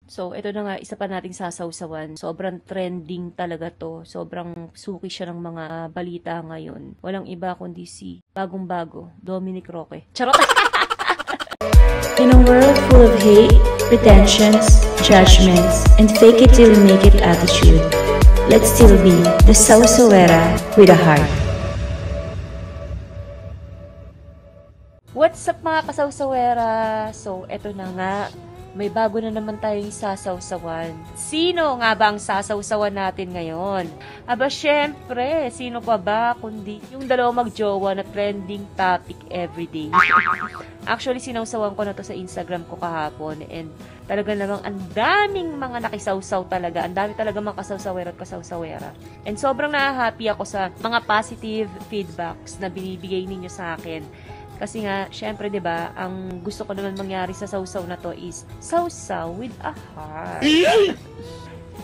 So, ito na nga, isa pa nating sasawsawan. Sobrang trending talaga to. Sobrang suki siya ng mga balita ngayon. Walang iba kundi si bagong-bago, Dominic Roque. Charot! In a world full of hate, pretensions, judgments, and fake it till you make it attitude, let's still be the Sausawera with a heart. What's up mga kasawsawera? So, eto na nga. May bago na naman tayong sasawsawan. Sino nga ba ang sasawsawan natin ngayon? Aba, syempre, sino pa ba kundi yung dalawang magjowa na trending topic everyday. Actually, sinawsawan ko na to sa Instagram ko kahapon and talaga namang ang daming mga nakisawsaw talaga. Ang dami talaga mga kasawsawera at kasawsawera. And sobrang na-happy ako sa mga positive feedbacks na binibigay ninyo sa akin. Kasi nga, syempre, 'di ba, ang gusto ko naman mangyari sa sawsaw na to is sawsaw with a heart.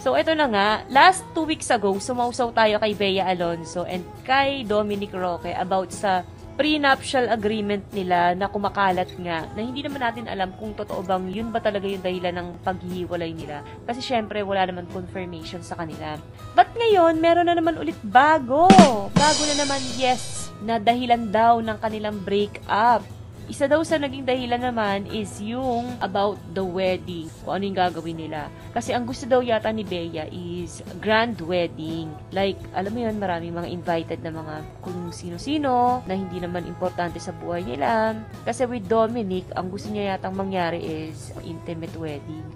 So, ito na nga, last 2 weeks ago, sumawsaw tayo kay Bea Alonzo and kay Dominic Roque about sa prenuptial agreement nila na kumakalat nga, na hindi naman natin alam kung totoo bang yun ba talaga yung dahilan ng paghihiwalay nila. Kasi syempre, wala naman confirmation sa kanila. But ngayon, meron na naman ulit bago. Bago na naman, yes, na dahilan daw ng kanilang breakup. Isa daw sa naging dahilan naman is yung about the wedding. Kung ano yung gagawin nila. Kasi ang gusto daw yata ni Bea is grand wedding. Like, alam mo yun, maraming mga invited na mga kung sino-sino na hindi naman importante sa buhay nila. Kasi with Dominic, ang gusto niya yatang mangyari is intimate wedding.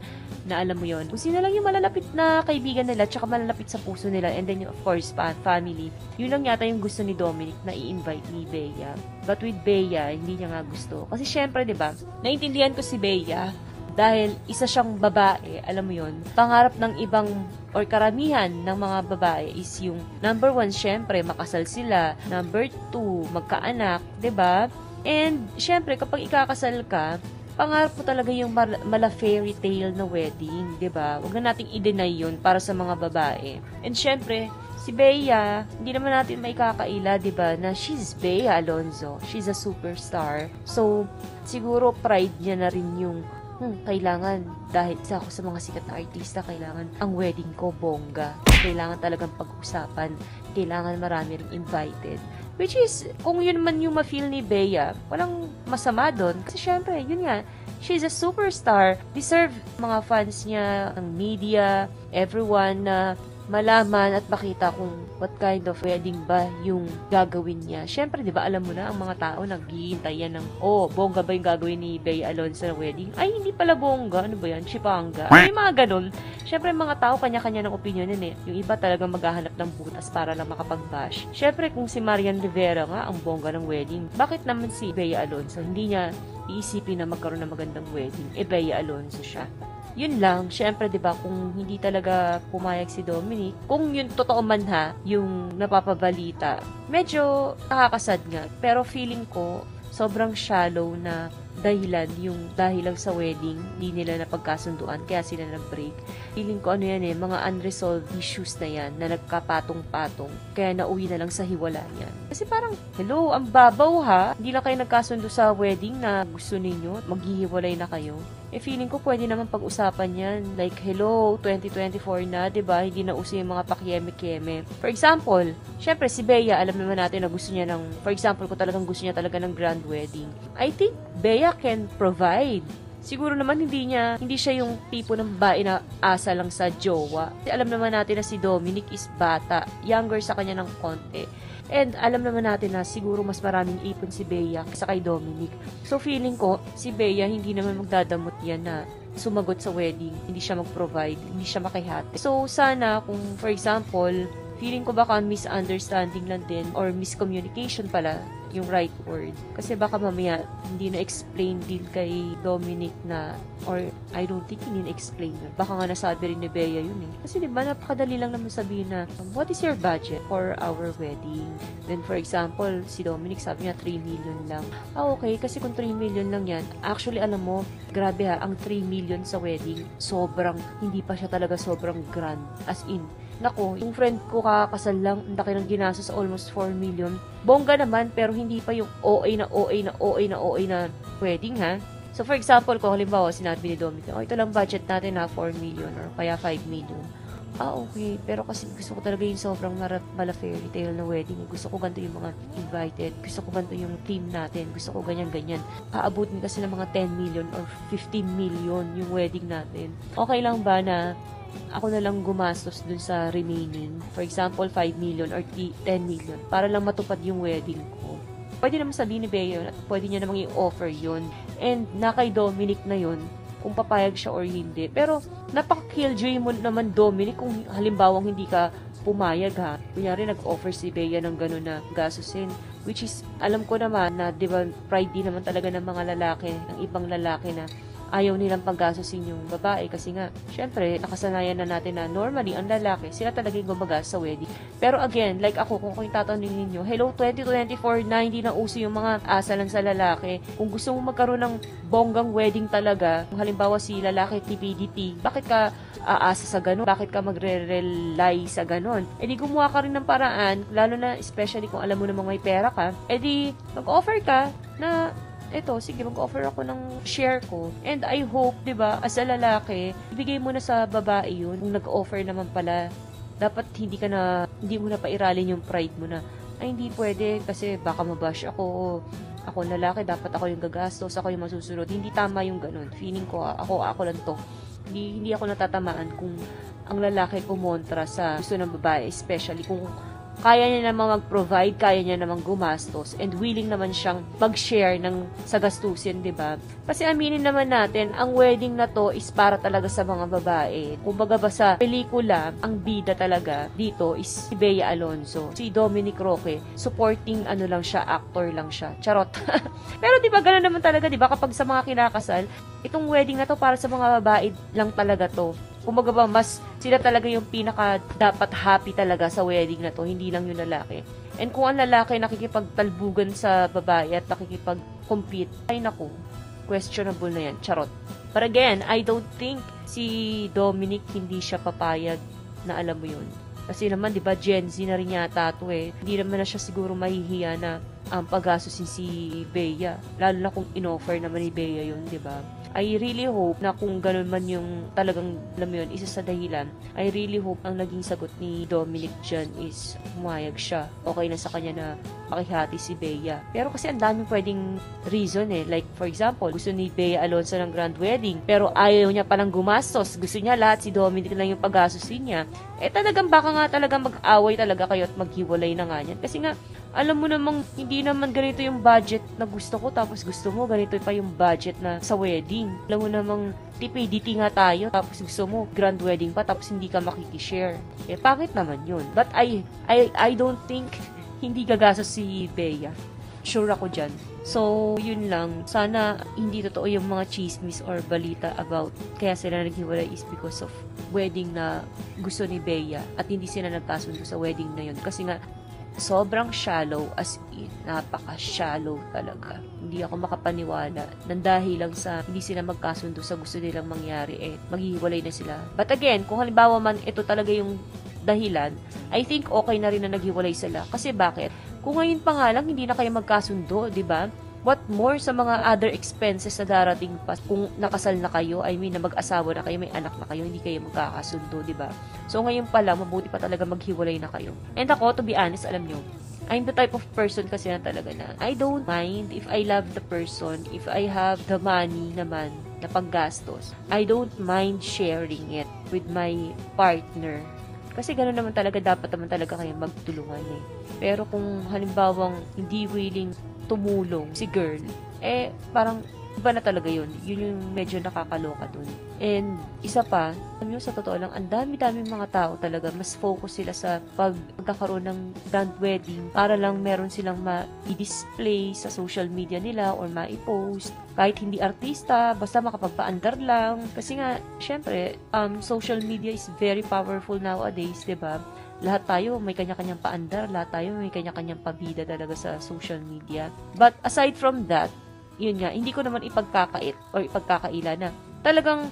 Na alam mo yon, kung sino lang yung malalapit na kaibigan nila tsaka malalapit sa puso nila and then of course family, yun lang yata yung gusto ni Dominic na i-invite ni Bea. But with Bea, hindi niya nga gusto kasi syempre 'di ba, naintindihan ko si Bea dahil isa siyang babae, alam mo yon, pangarap ng ibang or karamihan ng mga babae is yung number 1 syempre makasal sila, number 2 magkaanak, 'di ba? And syempre kapag ikakasal ka, pangarap mo talaga yung mala fairy tale na wedding, 'di ba? Huwag na nating i-deny 'yun para sa mga babae. And syempre, si Bea, hindi naman natin maikakaila, 'di ba, na she's Bea Alonzo. She's a superstar. So, siguro pride niya na rin yung kailangan, dahil isa ako sa mga sikat na artista, kailangan ang wedding ko bongga. Kailangan talagang pag-usapan. Kailangan marami ring invited. Which is, kung yun man yung ma-feel ni Bea, walang masama doon. Kasi syempre, yun nga, she's a superstar. Deserve mga fans niya, ang media, everyone na malaman at makita kung what kind of wedding ba yung gagawin niya. Syempre, di ba, alam mo na, ang mga tao naghihintay yan ng, bongga ba yung gagawin ni Bea Alonzo na wedding? Ay, hindi pala bongga. Ano ba yan? Chipanga. May mga ganun. Syempre, mga tao, kanya-kanya ng opinion yun eh. Yung iba talagang maghahanap ng butas para lang makapag-bash. Syempre, kung si Marian Rivera nga ang bongga ng wedding, bakit naman si Bea Alonzo? Hindi niya iisipin na magkaroon ng magandang wedding. Bea Alonzo siya. Yun lang, syempre 'di ba, kung hindi talaga pumayag si Dominic, kung yun totoo man ha, yung napapabalita, medyo nakakasad nga. Pero feeling ko, sobrang shallow na dahilan yung dahil lang sa wedding, hindi nila napagkasunduan, kaya sila nag-break. Feeling ko ano yan eh, mga unresolved issues na yan, na nagkapatong-patong, kaya nauwi na lang sa hiwalayan. Kasi parang, hello, ang babaw ha, hindi lang kayo nagkasundo sa wedding na gusto ninyo, maghihiwalay na kayo. Feeling ko pwede naman pag-usapan yan. Like, hello, 2024 na, 'di ba? Hindi na uso yung mga pakieme-kieme. For example, syempre si Bea, alam naman natin na gusto niya ng, for example, kung talagang gusto niya talaga ng grand wedding. I think Bea can provide. Siguro naman hindi siya yung tipo ng babae na asa lang sa jowa. Kasi alam naman natin na si Dominic is bata, younger sa kanya ng konti. And alam naman natin na siguro mas maraming ipon si Bea kaysa kay Dominic. So feeling ko, si Bea hindi naman magdadamot yan na sumagot sa wedding. Hindi siya mag-provide, hindi siya makihati. So sana kung for example, feeling ko baka misunderstanding lang din or miscommunication pala yung right word. Kasi baka mamaya hindi na-explain din kay Dominic na, or I don't think hindi na-explain na. Baka nga nasabi rin ni Bea yun eh. Kasi diba napakadali lang naman sabihin na, what is your budget for our wedding? Then for example, si Dominic sabi niya 3 million lang. Okay, kasi kung 3 million lang yan, actually alam mo, grabe ha, ang 3 million sa wedding, sobrang, hindi pa siya talaga sobrang grand. As in, nako, yung friend ko kakasal lang, ang laki ng ginastos, almost 4 million. Bongga naman, pero hindi pa yung OA na wedding ha. So, for example, kung halimbawa, sinabi ni Dominic, ito lang budget natin na 4 million or kaya 5 million. Okay. Pero kasi gusto ko talaga yung sobrang mala fairy tale na wedding. Gusto ko ganito yung mga invited. Gusto ko ganito yung team natin. Gusto ko ganyan-ganyan. Aabutin kasi ng mga 10 million or 15 million yung wedding natin. Okay lang ba na ako na lang gumastos dun sa remaining? For example, 5 million or 10 million para lang matupad yung wedding ko. Pwede naman sabihin ni Bea yun at pwede niya namang i-offer yun. And na kay Dominic na yun, kung papayag siya or hindi. Pero, napaka-killjoy mo naman, Dominic, kung halimbawang hindi ka pumayag, ha. Kunyari, nag-offer si Bea ng gano'n na gasusin. Which is, alam ko naman na, di ba, pride din naman talaga ng mga lalaki, ng ibang lalaki na ayaw nilang paggastusin yung babae kasi nga, syempre, nakasanayan na natin na normally, ang lalaki, sila talaga yung gumagas sa wedding. Pero again, like ako, kung tatanungin ninyo, hello, 2024 na hindi na uso yung mga asalan sa lalaki. Kung gusto mo magkaroon ng bonggang wedding talaga, kung halimbawa si lalaki TPDT, bakit ka aasa sa ganun? Bakit ka magre-rely sa ganun? E di gumawa ka rin ng paraan, lalo na especially kung alam mo namang may pera ka, e di mag-offer ka na sige, mag-offer ako ng share ko. And I hope, di ba, as a lalaki, ibigay mo na sa babae yun. Kung nag-offer naman pala, dapat hindi mo na pairalin yung pride mo na, ay, hindi pwede kasi baka mabash ako lalaki, dapat ako yung gagastos, ako yung masusunod. Hindi tama yung ganun. Feeling ko, ako lang to. Hindi ako natatamaan kung ang lalaki kumontra sa gusto ng babae, especially kung kaya niya namang mag-provide, kaya niya namang gumastos, and willing naman siyang mag-share sa gastusin, di ba? Kasi aminin naman natin, ang wedding na to is para talaga sa mga babae. Kumbaga ba sa pelikula, ang bida talaga dito is si Bea Alonzo. Si Dominic Roque, supporting lang siya, actor lang siya. Charot. Pero di ba gano'n naman talaga, di ba? Kapag sa mga kinakasal, itong wedding na to para sa mga babae lang talaga to. Kumbaga ba, mas sila talaga yung pinaka dapat happy talaga sa wedding na to, hindi lang yung lalaki. And kung ang lalaki nakikipagtalbugan sa babae at nakikipag-compete, ay naku, questionable na yan, charot. But again, I don't think si Dominic hindi siya papayag na alam mo yun. Kasi naman, di ba, Gen Z na rin yata to eh. Hindi naman na siya siguro mahihiya na pag-asusin si Bea. Lalo na kung in-offer naman ni Bea yun, di ba? I really hope na kung ganun man yung talagang, alam yun, isa sa dahilan, I really hope ang naging sagot ni Dominic dyan is humayag siya. Okay na sa kanya na makihati si Bea. Pero kasi ang daming pwedeng reason eh. Like, for example, gusto ni Bea Alonzo ng grand wedding, pero ayaw niya palang gumastos. Gusto niya lahat si Dominic lang yung pag-asusin niya. Talagang baka nga talagang mag-away talaga kayo at maghiwalay na nga yan. Kasi nga, alam mo namang hindi naman ganito yung budget na gusto ko, tapos gusto mo ganito pa yung budget na sa wedding. Alam mo namang TPDT nga tayo, tapos gusto mo grand wedding pa, tapos hindi ka makikishare. Bakit naman yun? But I don't think hindi gagastos si Bea. Sure ako dyan. So, yun lang. Sana hindi totoo yung mga chismis or balita about kaya sila naghiwalay is because of wedding na gusto ni Bea at hindi sila nagkasundo sa wedding na yun. Kasi nga, sobrang shallow, as in, napaka-shallow talaga. Hindi ako makapaniwala nang dahil lang sa hindi sila magkasundo sa gusto nilang mangyari, maghihiwalay na sila. But again, kung halimbawa man ito talaga yung dahilan, I think okay na rin na naghiwalay sila. Kasi bakit? Kung ngayon pa nga lang, hindi na kayo magkasundo, di ba? What more sa mga other expenses na darating pa kung nakasal na kayo, I mean na mag-asawa na kayo, may anak na kayo, hindi kayo magkakasundo, di ba? So ngayon pa lang, mabuti pa talaga maghiwalay na kayo. And ako, to be honest, alam nyo, I'm the type of person kasi na talaga na I don't mind if I love the person, if I have the money naman na paggastos. I don't mind sharing it with my partner. Kasi gano'n naman talaga, dapat naman talaga kayo magtulungan eh. Pero kung halimbawang hindi willing tumulong si girl, parang iba na talaga yun. Yun yung medyo nakakaloka dun. And isa pa, alam nyo, sa totoo lang, ang dami-dami mga tao talaga, mas focus sila sa pagkakaroon ng grand wedding para lang meron silang ma-display sa social media nila or ma-post. Kahit hindi artista, basta makapagpa-andar lang. Kasi nga, syempre, social media is very powerful nowadays, diba? Lahat tayo may kanya-kanyang paandar, lahat tayo may kanya-kanyang pabida talaga sa social media. But aside from that, yun nga, hindi ko naman ipagkakait or ipagkakaila na talagang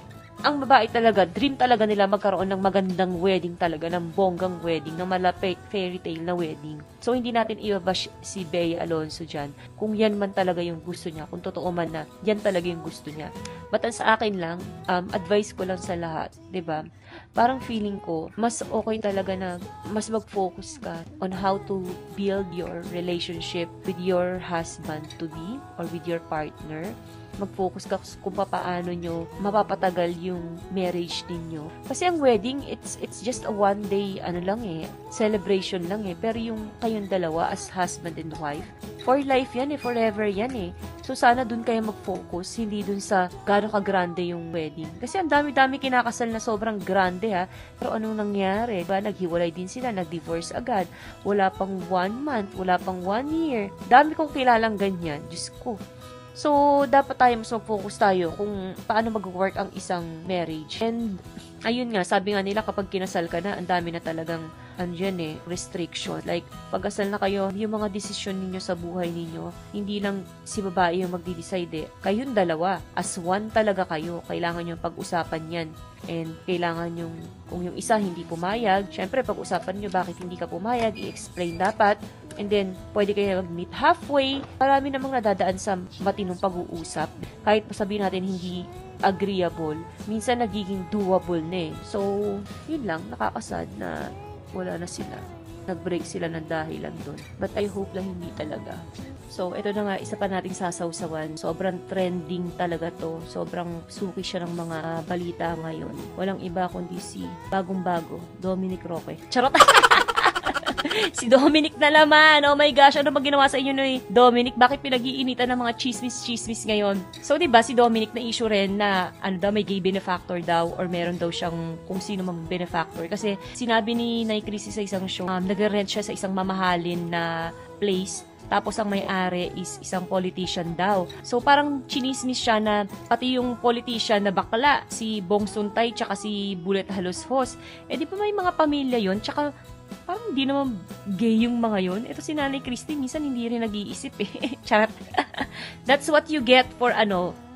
ang babae talaga, dream talaga nila magkaroon ng magandang wedding talaga, ng bonggang wedding, ng malapit fairy tale na wedding. So, hindi natin ibabash si Bea Alonzo dyan. Kung yan man talaga yung gusto niya, kung totoo man na, yan talaga yung gusto niya. But sa akin lang, advice ko lang sa lahat, 'di ba? Parang feeling ko, mas okay talaga na mas mag-focus ka on how to build your relationship with your husband-to-be or with your partner. Mag-focus ka kung paano nyo mapapatagal yung marriage ninyo. Kasi ang wedding, it's just a one day, celebration lang Pero yung kayong dalawa as husband and wife, for life yan forever yan So sana dun kayo mag-focus, hindi dun sa gaano ka-grande yung wedding. Kasi ang dami-dami kinakasal na sobrang grande Pero anong nangyari? Diba? Naghiwalay din sila, nag-divorce agad. Wala pang 1 month, wala pang 1 year. Dami kong kilalang ganyan. Diyos ko. So, dapat tayo mas mag-focus tayo kung paano mag-work ang isang marriage. And, ayun nga, sabi nga nila kapag kinasal ka na, ang dami na talagang restriction. Like, pag-asal na kayo, yung mga desisyon ninyo sa buhay ninyo, hindi lang si babae yung magdi-decide Kayong dalawa, as one talaga kayo. Kailangan yung pag-usapan yan. And kailangan yung, kung yung isa hindi pumayag, syempre pag-usapan nyo bakit hindi ka pumayag, i-explain dapat. And then, pwede kayo mag-meet halfway. Marami namang nadadaan sa matinong pag-uusap. Kahit sabihin natin hindi agreeable, minsan nagiging doable na So, yun lang, nakakasad na wala na sila. Nag-break sila ng dahilan doon. But I hope lang hindi talaga. So, ito na nga, isa pa nating sasawsawan. Sobrang trending talaga to. Sobrang suki siya ng mga balita ngayon. Walang iba kundi si bagong-bago, Dominic Roque. Charot! Si Dominic na laman. Oh my gosh, ano bang ginawa sa inyo ni Dominic? Bakit pinag-iinitan ng mga chismis ngayon? So, diba, si Dominic na issue rin na, may gay benefactor daw or meron daw siyang kung sino mang benefactor. Kasi, sinabi ni Nay Chrissy sa isang show, nag-rent siya sa isang mamahalin na place. Tapos, ang may-ari is isang politician daw. So, parang chinismis siya na pati yung politician na bakla, si Bong Suntay, tsaka si Bullet Halos-Hos. Di pa may mga pamilya yon tsaka parang hindi naman gay yung mga yon. Ito si Nanay Christy, minsan hindi rin nag-iisip Charot. That's what you get for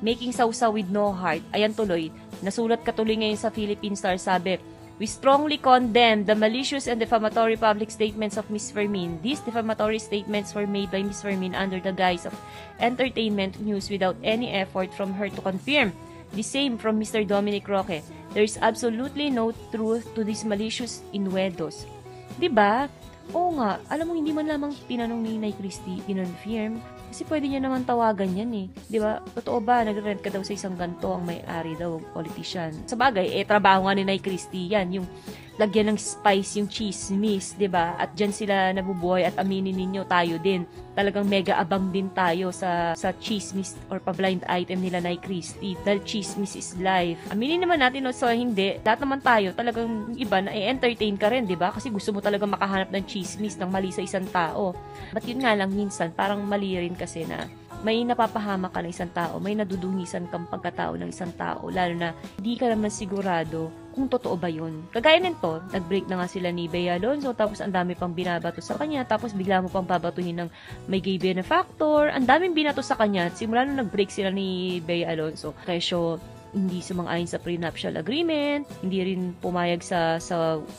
making sausaw with no heart. Ayan tuloy. Nasulat katuloy ngayon sa Philippine Star, sabi, "We strongly condemn the malicious and defamatory public statements of Ms. Fermin. These defamatory statements were made by Ms. Fermin under the guise of entertainment news without any effort from her to confirm. The same from Mr. Dominic Roque. There is absolutely no truth to these malicious innuendos." Diba? Oo nga, alam mo, hindi man lamang tinanong ni Nay Christy, kinonfirm. Kasi pwede niya naman tawagan yan Diba? Totoo ba, nag-rent ka daw sa isang ganto, ang may-ari daw, politician. Sa bagay, trabaho nga ni Nay Christy yan, yung lagyan ng spice yung chismis, 'di ba? At diyan sila nabubuhay at aminin ninyo tayo din. Talagang mega abang din tayo sa chismis or pa-blind item nila Nay Christy. Dahil chismis is life. Aminin naman natin so hindi. Lahat naman tayo talagang iba na i-entertain ka rin, 'di ba? Kasi gusto mo talaga makahanap ng chismis ng mali sa isang tao. But yun nga lang minsan parang mali rin kasi na may napapahamak ka ng isang tao, may nadudungisan kang pagkatao ng isang tao, lalo na hindi ka naman sigurado kung totoo ba yun. Kagaya nito, nag-break na nga sila ni Bea Alonzo, tapos ang dami pang binabato sa kanya, tapos bigla mo pang babatuhin ng may gay benefactor, ang daming binato sa kanya, simula nung nag-break sila ni Bea Alonzo. Presyo, hindi sumang-ayon sa prenuptial agreement, hindi rin pumayag sa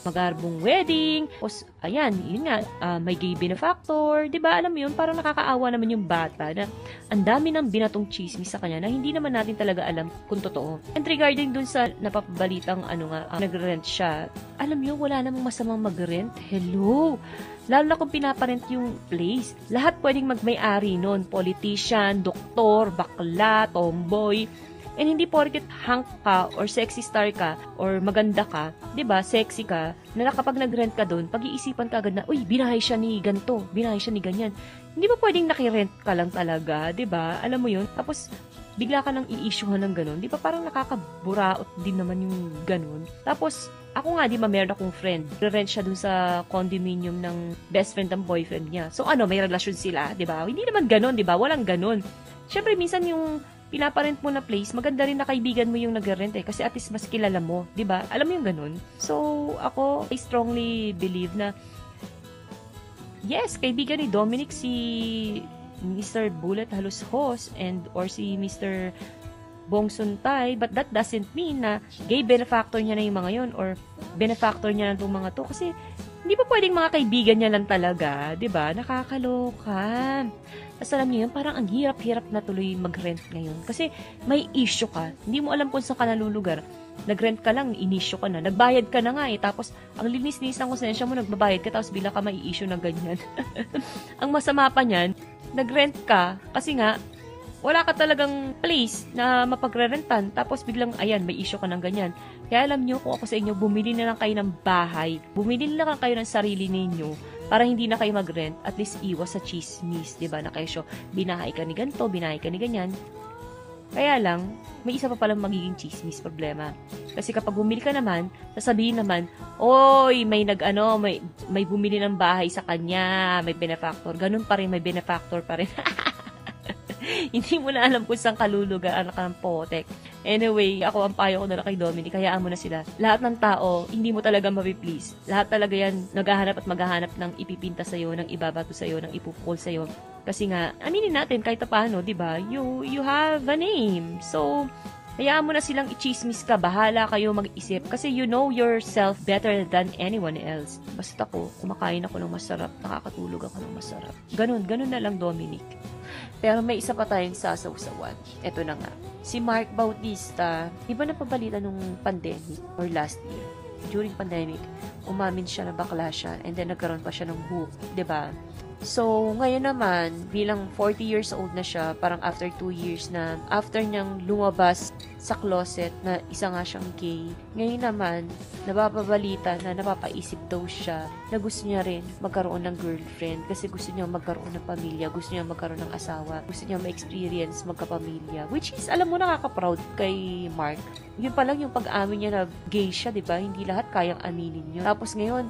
magarbong wedding. Tapos, ayan, yun nga, may gay benefactor, 'di ba? Alam mo yun, parang nakakaawa naman yung bata na ang dami ng binatong chismis sa kanya na hindi naman natin talaga alam kung totoo. And regarding dun sa napapabalitang nag-rent siya, alam niyo, wala namang masamang mag-rent. Hello! Lalo na kung pinaparent yung place. Lahat pwedeng magmay-ari nun. Politician, doktor, bakla, tomboy. And hindi porket hunk ka or sexy star ka or maganda ka, 'di ba? Sexy ka, na kapag nag-rent ka doon, pag-iisipan ka agad na, uy, binahay siya ni ganto, binahay siya ni ganyan. Hindi ba pwedeng naki-rent ka lang talaga, 'di ba? Alam mo 'yun? Tapos bigla ka nang i-issuehan ng ganun. 'Di ba parang nakakaburaot din naman yung ganun. Tapos ako nga, di ba, meron akong friend. Rent siya dun sa condominium ng best friend ng boyfriend niya. So may relasyon sila, di ba? Hindi naman ganun, di ba? Walang ganun. Siyempre, minsan yung pinaparent mo na place, maganda rin na kaibigan mo yung nag-rent kasi at least mas kilala mo, 'di ba? Alam mo yung ganun. So, ako I strongly believe na yes, kaibigan ni Dominic si Mr. Bullet Halos-Hos or si Mr. Bong Suntay, but that doesn't mean na gay benefactor niya na yung mga yun or benefactor niya na itong mga to. Kasi hindi pa pwedeng mga kaibigan niya lang talaga, 'di ba? Nakakaloka. Tapos alam niyo yun, parang ang hirap-hirap na tuloy mag-rent ngayon. Kasi may issue ka. Hindi mo alam kung saan ka nalulugar. Nag-rent ka lang, in-issue ka na. Nagbayad ka na nga eh. Tapos, ang linis-linis ng konsensya mo, nagbabayad ka, tapos bila ka mai-issue na ganyan. Ang masama pa niyan, nag-rent ka, kasi nga, wala ka talagang place na mapagre-rentan. Tapos biglang, ayan, may issue ka ng ganyan. Kaya alam nyo, kung ako sa inyo, bumili na lang kayo ng bahay. Bumili na lang kayo ng sarili ninyo para hindi na kayo mag-rent. At least iwas sa chismis, diba? Na kayo, so, binahay ka ni ganito, binahay ka ni ganyan. Kaya lang, may isa pa palang magiging chismis problema. Kasi kapag bumili ka naman, sasabihin naman, oy, may may bumili ng bahay sa kanya, may benefactor. Ganun pa rin, may benefactor pa rin. Hindi mo na alam kung saan kalulugar, anak ng potek. Anyway, ako ang payo ko na lang kay Dominic, hayaan mo na sila. Lahat ng tao, hindi mo talaga mapiplease. Lahat talaga yan, naghahanap at maghahanap ng ipipinta sa'yo, ng ibabato sa'yo, ng ipupukol sa'yo. Kasi nga, aminin natin, kahit paano, di ba? You have a name. So, hayaan mo na silang i-chismis ka, bahala kayo mag-isip. Kasi you know yourself better than anyone else. Basta ako, kumakain ako ng masarap, nakakatulog ako ng masarap. Ganun na lang, Dominic. Pero may isa pa tayong sasawsawan. Ito na nga. Si Mark Bautista, di ba napabalita nung pandemic or last year? During pandemic, umamin siya na bakla siya and then nagkaroon pa siya ng book, di ba? So, ngayon naman, bilang 40 years old na siya, parang after 2 years na, after niyang lumabas sa closet na isa nga siyang gay, ngayon naman, nababalita na napapaisip daw siya na gusto niya rin magkaroon ng girlfriend kasi gusto niya magkaroon ng pamilya, gusto niya magkaroon ng asawa, gusto niya ma-experience magkapamilya. Which is, alam mo, nakaka-proud kay Mark. Yun pa lang yung pag-amin niya na gay siya, di ba? Hindi lahat kayang aminin yun. Tapos ngayon,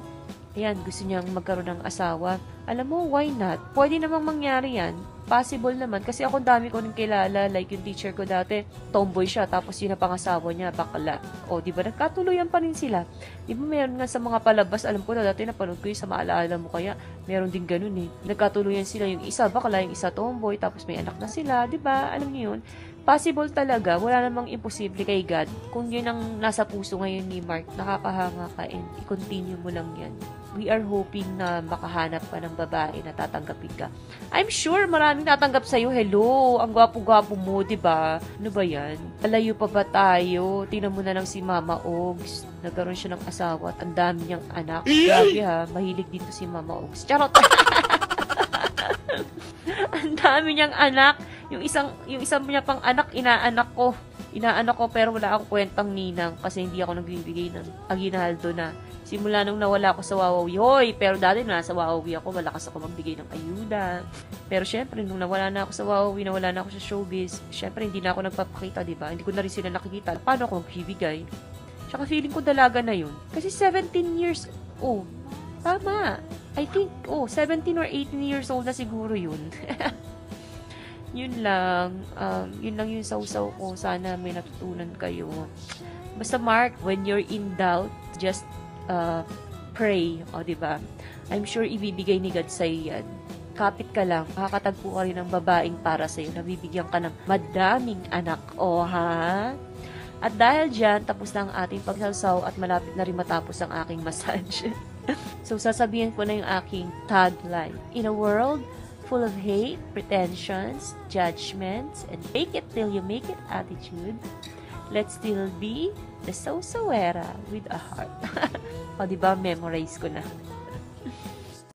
ayan, gusto niyang magkaroon ng asawa. Alam mo, why not? Pwede namang mangyari yan. Possible naman. Kasi ako dami ko nang kilala. Like yung teacher ko dati, tomboy siya. Tapos yun na pangasawa niya, bakla. O, di ba? Nagkatuluyan pa rin sila. Di ba meron nga sa mga palabas, alam ko na dati napanood ko yung sa maalaala mo kaya, meron din ganun eh. Nagkatuluyan sila yung isa bakla, yung isa tomboy, tapos may anak na sila. Di ba? Alam niyo yun? Possible talaga. Wala namang imposible kay God. Kung yun ang nasa puso ngayon ni Mark, nakakahanga ka and i-continue mo lang yan. We are hoping na makahanap ka ng babae na tatanggapin ka. I'm sure maraming tatanggap sa'yo. Hello, ang gwapo-gwapo mo, diba? Ano ba yan? Malayo pa ba tayo? Tingnan mo na lang si Mama Ogs. Nagkaroon siya ng asawa at ang dami niyang anak. Grabe ha, mahilig dito si Mama Ogs. Charot! Ang dami niyang anak. Yung isang niya pang anak, inaanak ko pero wala akong kwentang ninang kasi hindi ako nagbibigay ng aginaldo na. Simula nung nawala ako sa Wawawi, hoy, pero dati nasa Wawawi ako, malakas ako magbigay ng ayuda. Pero syempre, nung nawala na ako sa Wawawi, nawala na ako sa showbiz, syempre hindi na ako nagpapakita, diba? Hindi ko na rin sila nakikita. Paano ako magbibigay? Tsaka feeling ko dalaga na yun. Kasi 17 years old. Tama. I think, 17 or 18 years old na siguro yun. Yun lang yung sausaw ko. Sana may natutunan kayo. Basta Mark, when you're in doubt, just pray. O, diba? I'm sure ibibigay ni God sa'yo yan. Kapit ka lang, makakatagpo ka rin ng babaeng para sa'yo. Nabibigyan ka ng madaming anak. O, ha? At dahil dyan, tapos na ang ating pagsawsaw at malapit na rin matapos ang aking massage. So, sasabihin ko na yung aking tagline. In a world full of hate, pretensions, judgments, and fake it till you make it attitude, let's still be the Sausawera with a heart. O, diba? Memorize ko na.